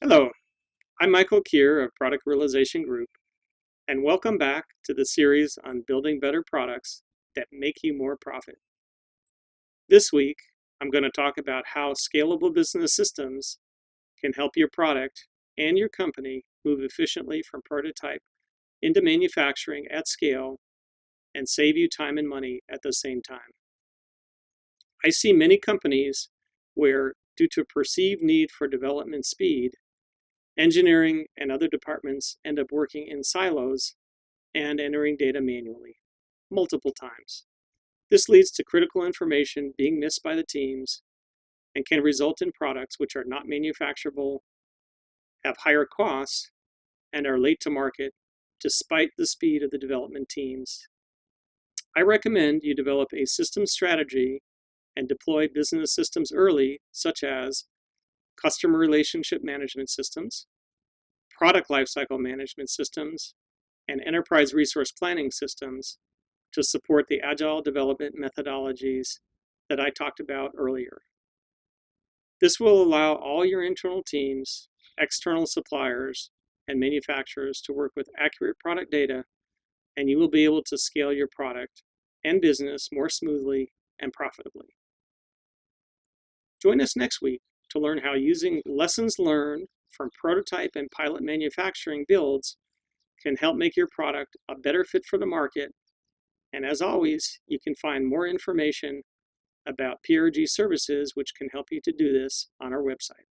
Hello, I'm Michael Keer of Product Realization Group, and welcome back to the series on building better products that make you more profit. This week, I'm going to talk about how scalable business systems can help your product and your company move efficiently from prototype into manufacturing at scale and save you time and money at the same time. I see many companies where, due to perceived need for development speed, engineering and other departments end up working in silos and entering data manually, multiple times. This leads to critical information being missed by the teams and can result in products which are not manufacturable, have higher costs, and are late to market despite the speed of the development teams. I recommend you develop a system strategy and deploy business systems early, such as customer relationship management systems, product lifecycle management systems, and enterprise resource planning systems to support the agile development methodologies that I talked about earlier. This will allow all your internal teams, external suppliers, and manufacturers to work with accurate product data, and you will be able to scale your product and business more smoothly and profitably. Join us next week to learn how using lessons learned from prototype and pilot manufacturing builds can help make your product a better fit for the market. And as always, you can find more information about PRG services which can help you to do this on our website.